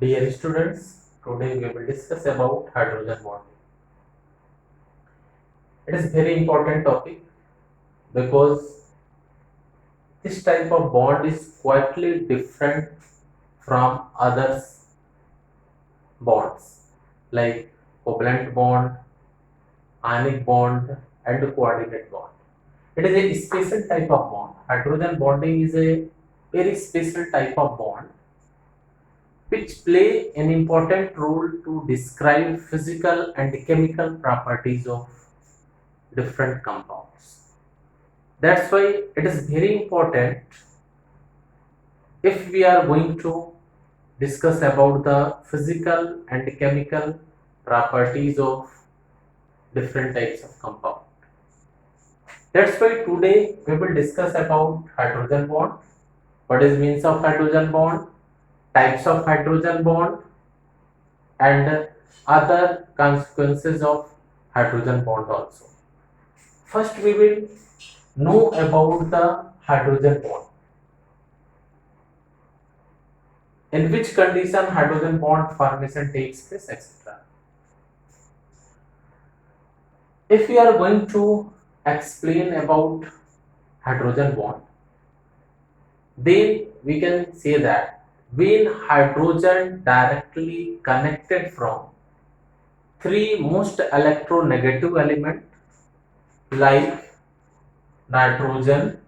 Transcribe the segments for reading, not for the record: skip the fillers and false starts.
Dear students, today we will discuss about hydrogen bonding. It is very important topic because this type of bond is quietly different from other bonds like covalent bond, ionic bond and coordinate bond. It is a special type of bond. Hydrogen bonding is a very special type of bond which play an important role to describe physical and chemical properties of different compounds. That's why it is very important if we are going to discuss about the physical and chemical properties of different types of compound. That's why today we will discuss about hydrogen bond, what is means of hydrogen bond, types of hydrogen bond and other consequences of hydrogen bond also. First we will know about the hydrogen bond. In which condition hydrogen bond formation takes place, etc. If we are going to explain about hydrogen bond, then we can say that when hydrogen directly connected from three most electronegative element like nitrogen,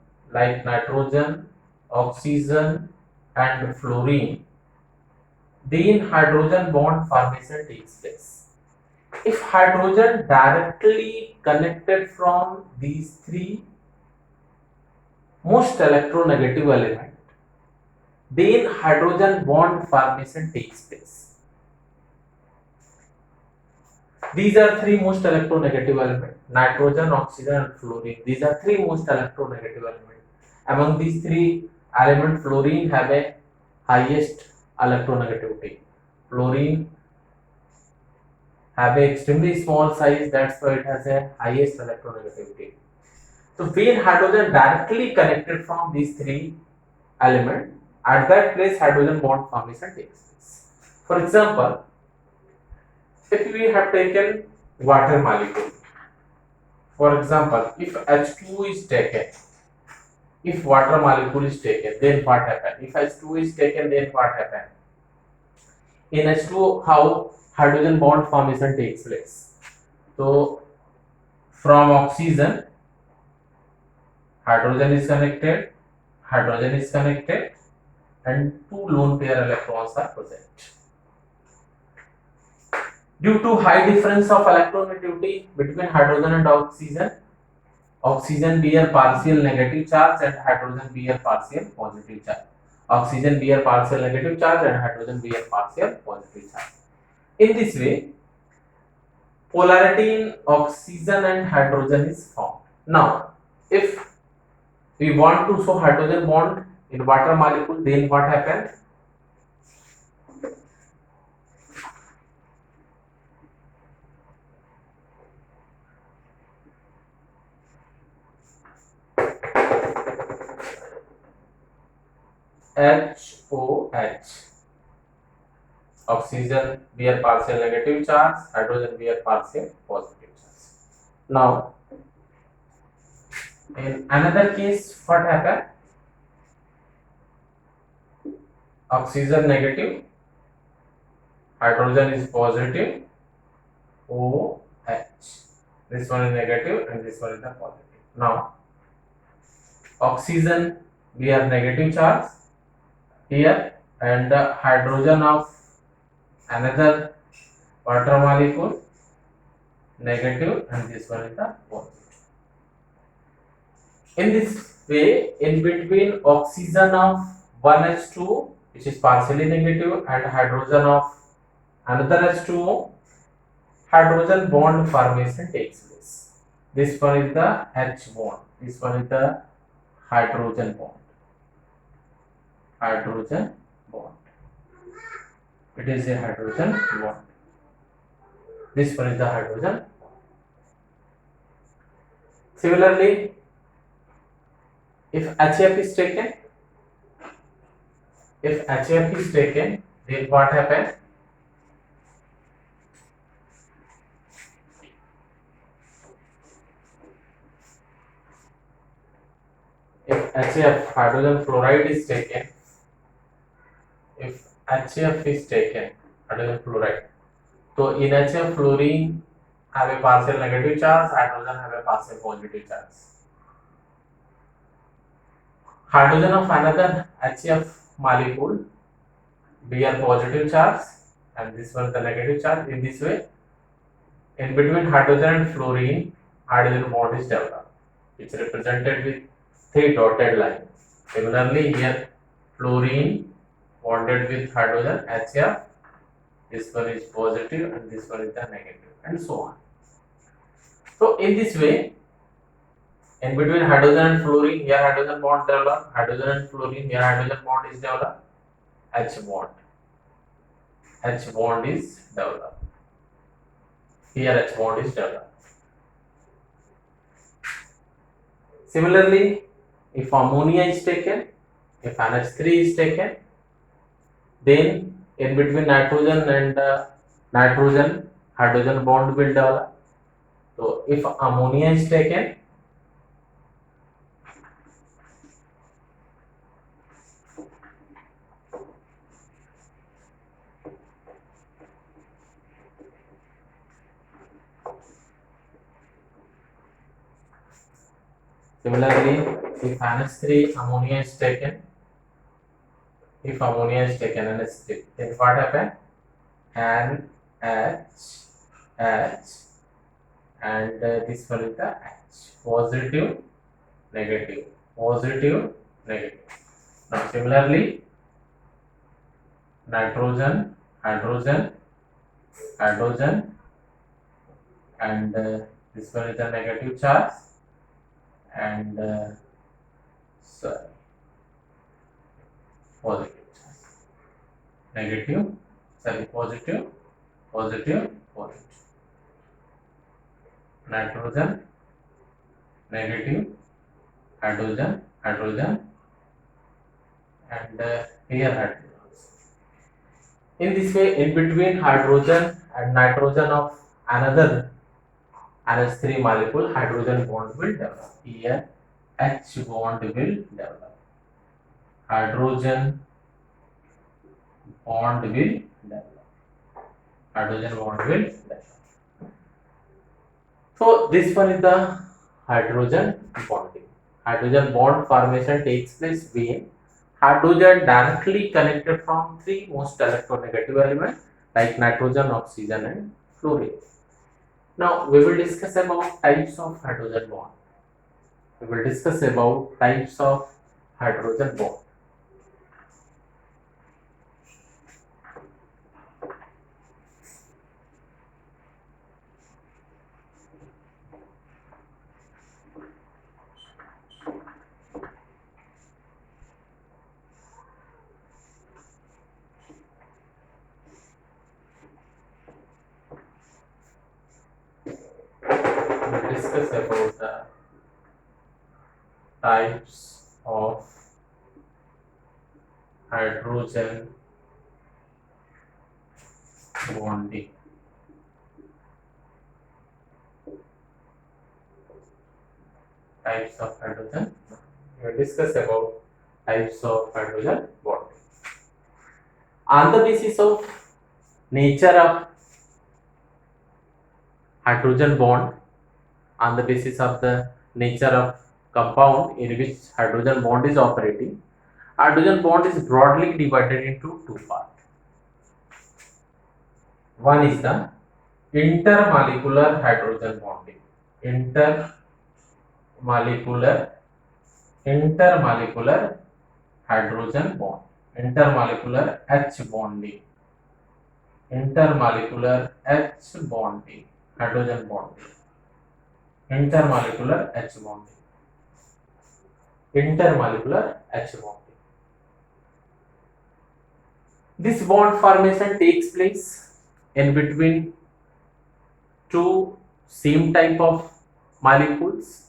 oxygen and fluorine, then hydrogen bond formation takes place. If hydrogen directly connected from these three most electronegative element, then hydrogen bond formation takes place. These are three most electronegative element: nitrogen, oxygen and fluorine. These are three most electronegative element. Among these three element, fluorine have a highest electronegativity. Fluorine have a extremely small size, that's why it has a highest electronegativity. So when hydrogen directly connected from these three elements, at that place hydrogen bond formation takes place. For example, if we have taken water molecule, for example, if H2 is taken, if water molecule is taken, then what happens? If H2 is taken, then what happens? In H2, how hydrogen bond formation takes place? So from oxygen, hydrogen is connected, and two lone pair electrons are present. Due to high difference of electronegativity between hydrogen and oxygen bear partial negative charge and hydrogen bear partial positive charge. Oxygen bear partial negative charge and hydrogen bear partial positive charge. In this way, polarity in oxygen and hydrogen is formed. Now, if we want to show hydrogen bond in water molecule, then what happens? HOH. Oxygen bear partial negative charge, hydrogen bear partial positive charge. Now, in another case, what happens? Oxygen negative, hydrogen is positive, OH. This one is negative and this one is the positive. Now, oxygen bear negative charge here and the hydrogen of another water molecule negative and this one is the positive. In this way, in between oxygen of 1H2 which is partially negative and hydrogen of another H2O, hydrogen bond formation takes place. This one is the H bond, this one is the hydrogen bond. Hydrogen bond. It is a hydrogen bond. This one is the hydrogen. Similarly, if HF is taken, Then what happens? If HF, hydrogen fluoride is taken, if HF is taken, hydrogen fluoride, so in HF fluorine have a partial negative charge, hydrogen have a partial positive charge. Hydrogen of another HF molecule bear positive charge and this one the negative charge. In this way, in between hydrogen and fluorine, hydrogen bond is developed. It's represented with 3 dotted lines. Similarly, here fluorine bonded with hydrogen HF. This one is positive and this one is the negative, and so on. So in this way, in between hydrogen and fluorine, here hydrogen bond developed. Hydrogen and fluorine, here hydrogen bond is developed. H bond. H bond is developed. Here H bond is developed. Similarly, if ammonia is taken, if NH3 is taken, then in between nitrogen and nitrogen, hydrogen bond will develop. So if ammonia is taken, similarly, if NH3 ammonia is taken, if ammonia is taken NH3, then what happens? NH, and this one is the H, positive, negative, positive, negative. Now similarly, nitrogen, hydrogen, hydrogen, and this one is the negative charge, and positive charge, negative, positive, positive, positive. Nitrogen, negative, hydrogen, hydrogen, and here hydrogen. In this way, in between hydrogen and nitrogen of another NH3 molecule, hydrogen bond will develop. Here H bond will develop. Hydrogen bond will develop. Hydrogen bond will develop. So this one is the hydrogen bonding. Hydrogen bond formation takes place when hydrogen directly connected from 3 most electronegative elements like nitrogen, oxygen, and fluorine. Now we will discuss about types of hydrogen bond. We will discuss about types of hydrogen bond. We will discuss about the types of hydrogen bonding. Types of hydrogen. We will discuss about types of hydrogen bonding. On the basis of nature of hydrogen bond, on the basis of the nature of compound in which hydrogen bond is operating, hydrogen bond is broadly divided into 2 parts. One is the intermolecular hydrogen bonding. Intermolecular hydrogen bond. Intermolecular H bonding. Intermolecular H bonding. Hydrogen bonding. Intermolecular H bonding. Intermolecular H bonding. This bond formation takes place in between 2 same type of molecules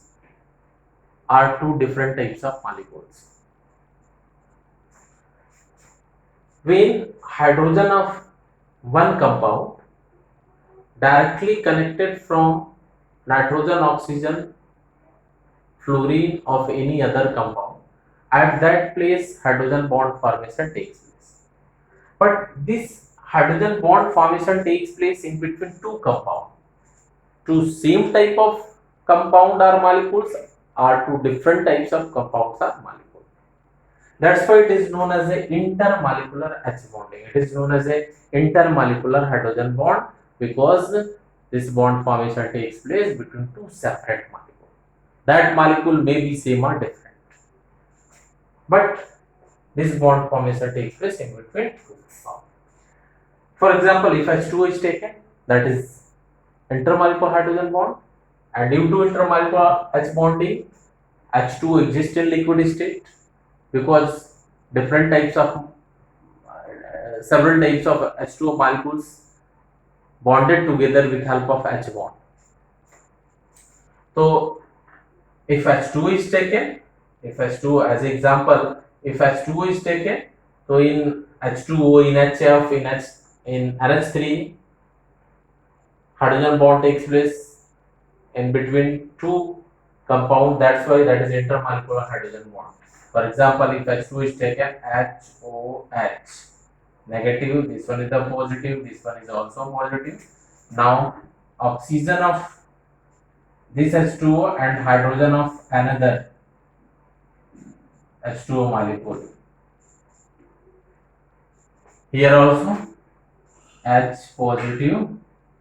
or 2 different types of molecules. when hydrogen of one compound directly connected from nitrogen, oxygen, fluorine of any other compound, at that place hydrogen bond formation takes place. But this hydrogen bond formation takes place in between two compounds. Two same type of compound or molecules, or two different types of compounds or molecules. That's why it is known as a intermolecular H bonding. It is known as a intermolecular hydrogen bond because this bond formation takes place between two separate molecules. That molecule may be same or different, but this bond formation takes place in between two compounds. For example, if H2O is taken, that is intermolecular hydrogen bond, and due to intermolecular H bonding, H2O exists in liquid state because different types of several types of H2O molecules bonded together with help of H bond. So if H2O is taken, if H2O as example, if H2O is taken, so in H2O, in HF, in NH3, hydrogen bond takes place in between two compound. That's why that is intermolecular hydrogen bond. For example, if H2 is taken, HOH negative, this one is the positive, this one is also positive. Now oxygen of this H2O and hydrogen of another H2O molecule. Here also H positive,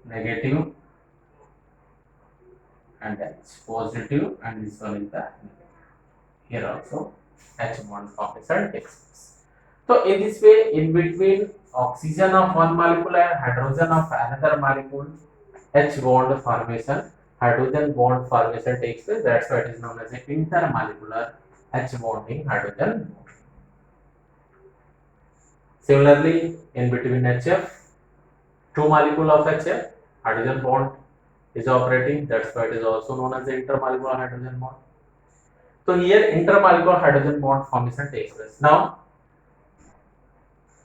negative, and H positive, and this one is the negative. Here also H bond formation takes place. So in this way, in between oxygen of one molecule and hydrogen of another molecule, H bond formation, hydrogen bond formation takes place. That's why it is known as a intermolecular H bonding hydrogen. Similarly, in between HF, two molecule of HF, hydrogen bond is operating. That's why it is also known as the intermolecular hydrogen bond. So here intermolecular hydrogen bond formation takes place. Now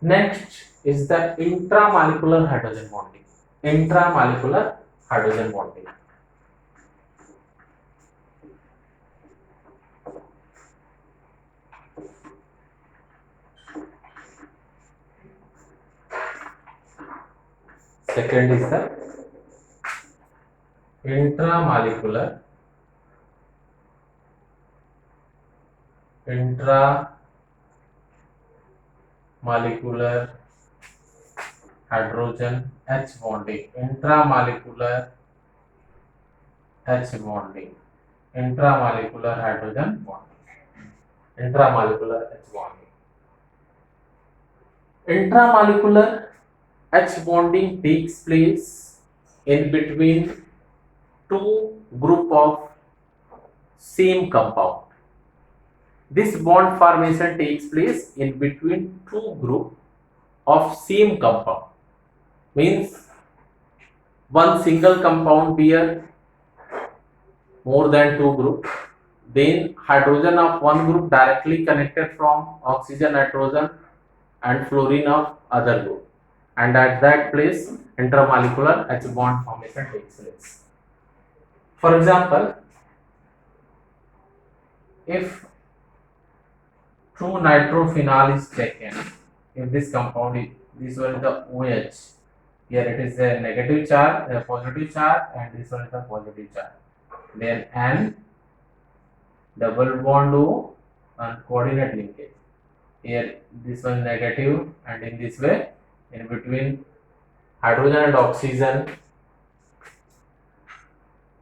next is the intramolecular hydrogen bonding. Intramolecular hydrogen bonding. Second is the intramolecular hydrogen H bonding. Intramolecular H bonding. Intramolecular hydrogen bonding. Intramolecular H bonding. Intramolecular H bonding takes place in between two group of same compound. This bond formation takes place in between two group of same compound. Means one single compound bear more than two group. Then hydrogen of one group directly connected from oxygen, nitrogen, and fluorine of other group, and at that place intermolecular H bond formation takes place. For example, if 2-nitrophenol is taken, if this compound is, this one is the OH, here it is a negative charge, a positive charge, and this one is the positive charge. Then N double bond O and coordinate linkage. Here this one negative, and in this way, in between hydrogen and oxygen,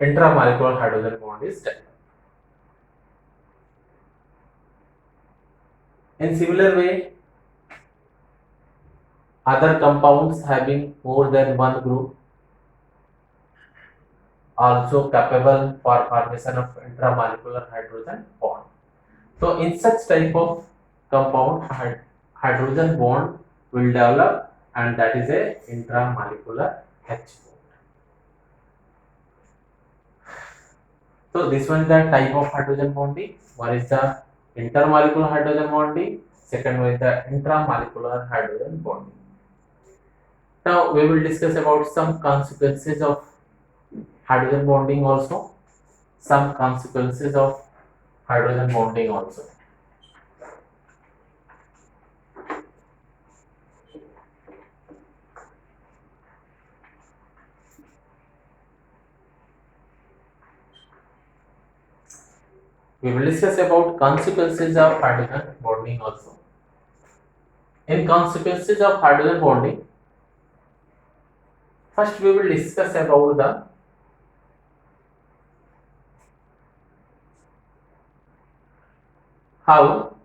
intramolecular hydrogen bond is developed. In similar way, other compounds having more than one group also capable for formation of intramolecular hydrogen bond. So in such type of compound, hydrogen bond will develop, and that is a intramolecular H bond. So this one is the type of hydrogen bonding. One is the intermolecular hydrogen bonding. second one is the intramolecular hydrogen bonding. Now we will discuss about some consequences of hydrogen bonding also. Some consequences of hydrogen bonding also. We will discuss about consequences of hydrogen bonding also. In consequences of hydrogen bonding, first we will discuss about the how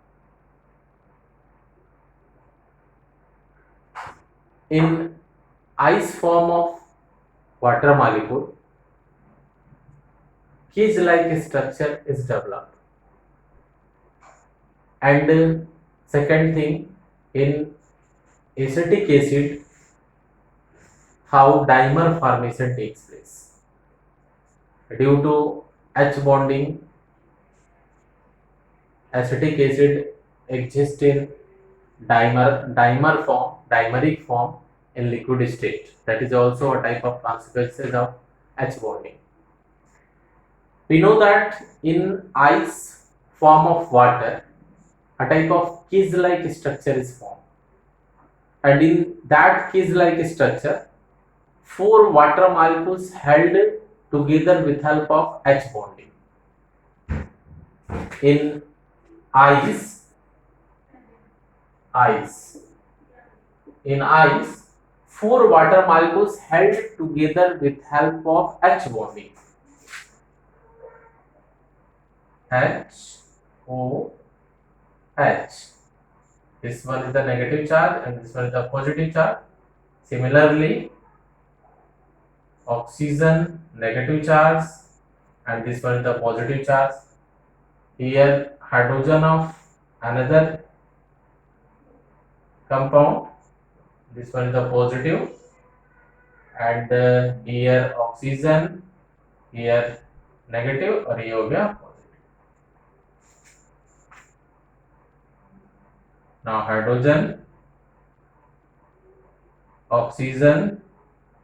in ice form of water molecule cage-like structure is developed, and second thing, in acetic acid how dimer formation takes place due to H bonding. Acetic acid exists in dimeric form in liquid state. That is also a type of consequences of H bonding. We know that in ice form of water, a type of cage-like structure is formed, and in that cage-like structure, 4 water molecules held together with help of H bonding. In ice, in ice, 4 water molecules held together with help of H bonding. HOH. This one is the negative charge and this one is the positive charge. Similarly, oxygen negative charge and this one is the positive charge. Here hydrogen of another compound, this one is the positive, and here oxygen, here negative और ये हो गया positive. Now hydrogen, oxygen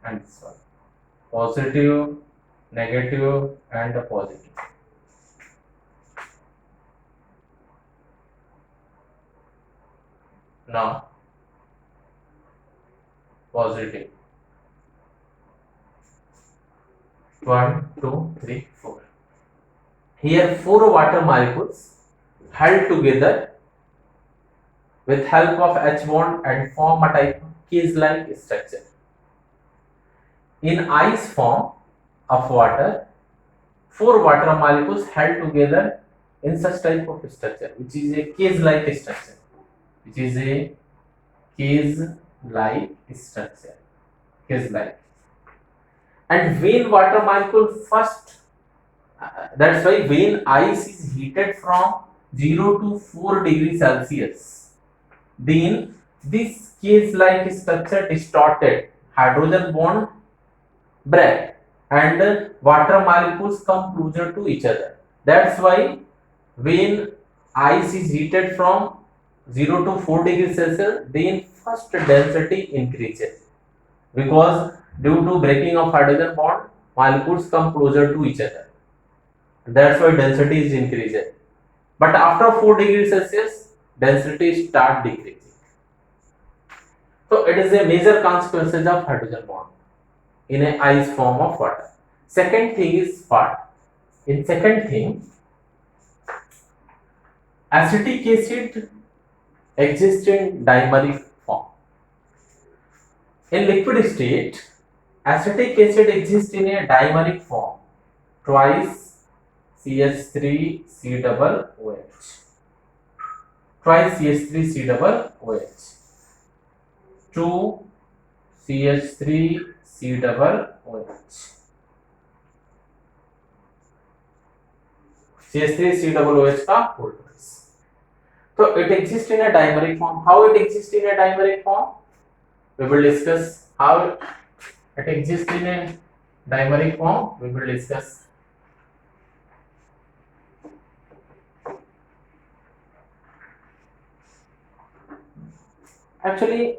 and this one positive, negative and positive. Now positive 1, 2, 3, 4. Here 4 water molecules held together with help of H bond and form a type of cage-like structure. In ice form of water, 4 water molecules held together in such type of structure, which is a cage-like structure. Cage-like. And when water molecule first, that's why when ice is heated from 0 to 4 degrees Celsius, then this cage-like structure distorted, hydrogen bond break and water molecules come closer to each other. That's why when ice is heated from 0 to 4 degrees Celsius, then first density increases, because due to breaking of hydrogen bond, molecules come closer to each other. That's why density is increased. But after 4 degrees Celsius, density start decreasing. So it is a major consequences of hydrogen bond in a ice form of water. Second thing is what? In second thing, acetic acid exists in dimeric form. In liquid state, acetic acid exists in a dimeric form, twice CH3 COOH, twice CH3 COOH, 2 CH3 COOH. CH3 COOH का whole twice. So it exists in a dimeric form. How it exists in a dimeric form? We will discuss how it exists in a dimeric form. We will discuss. Actually,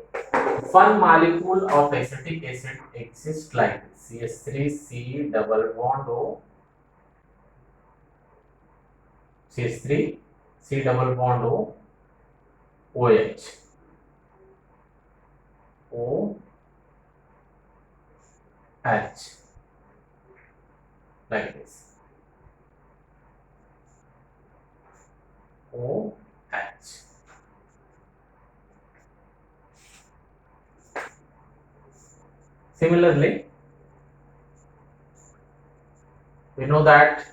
one molecule of acetic acid exists like this: CH3C double bond O, CH3C double bond O, OH, OH, like this, OH. Similarly, we know that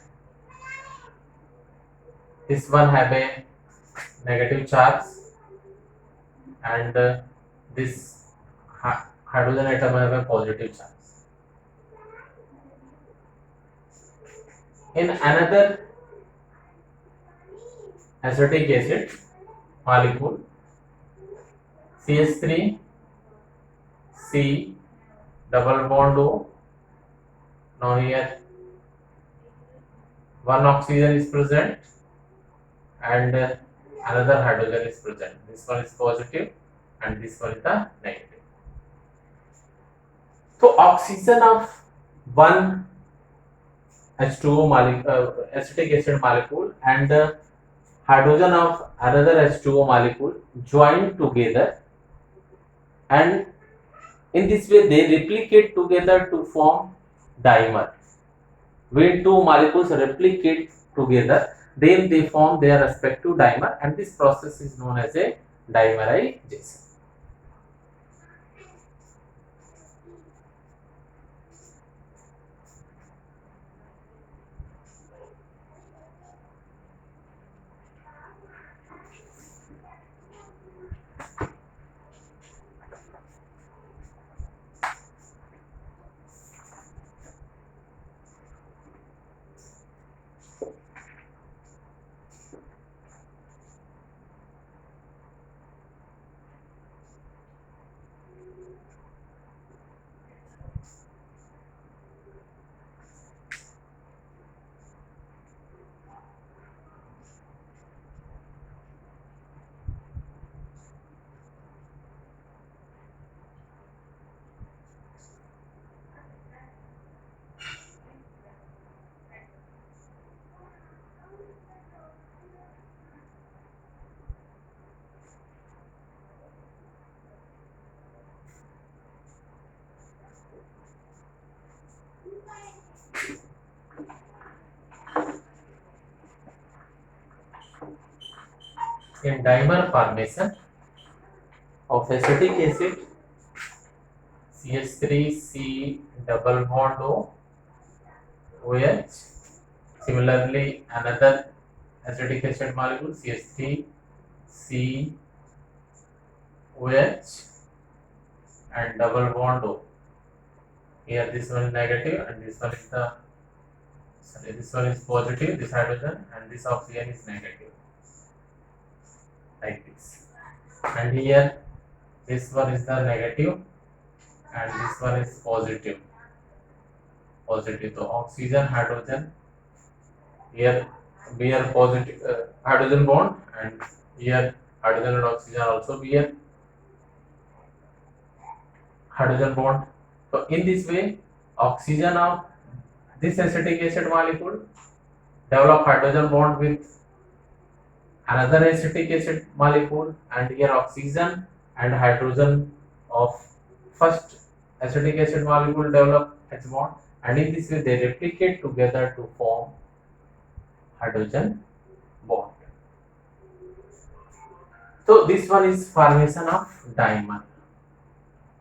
this one have a negative charge and this hydrogen atom have a positive charge. In another acetic acid molecule, CH3C double bond O. Now here one oxygen is present and another hydrogen is present. This one is positive and this one is the negative. So oxygen of one H2O molecule, acetic acid molecule, and hydrogen of another H2O molecule join together, and in this way they replicate together to form dimer. When two molecules replicate together, then they form their respective dimer, and this process is known as a dimerization. In dimer formation of acetic acid, CH3C double bond O, OH. Similarly, another acetic acid molecule, CH3C OH and double bond O. Here this one is negative and this one is this one is positive, this hydrogen, and this oxygen is negative, like this. And here this one is the negative and this one is positive. So oxygen, hydrogen, here bear positive hydrogen bond, and here hydrogen and oxygen also bear hydrogen bond. So in this way, oxygen of this acetic acid molecule develop hydrogen bond with another acetic acid molecule, and here oxygen and hydrogen of first acetic acid molecule develop H bond, and in this way they replicate together to form hydrogen bond. So this one is formation of dimer.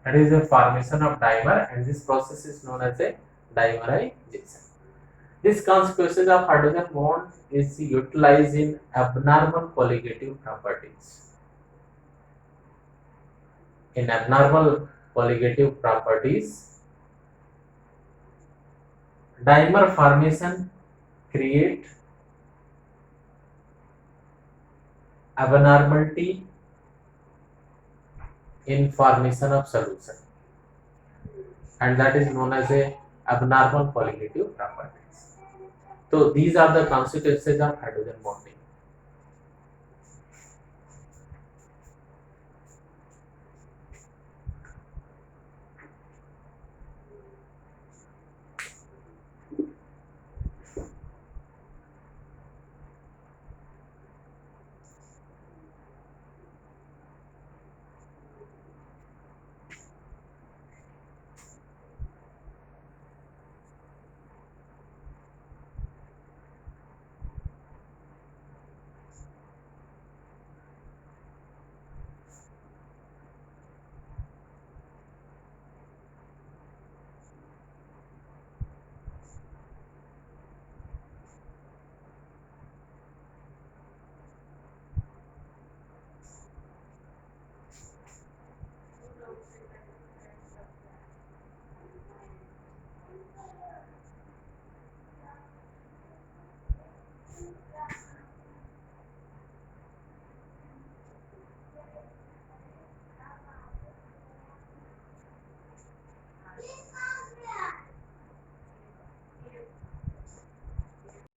That is a formation of dimer, and this process is known as a dimerization. This consequences of hydrogen bond is utilized in abnormal colligative properties. In abnormal colligative properties, dimer formation create abnormality in formation of solution, and that is known as a abnormal colligative properties. So these are the consequences of hydrogen bonding.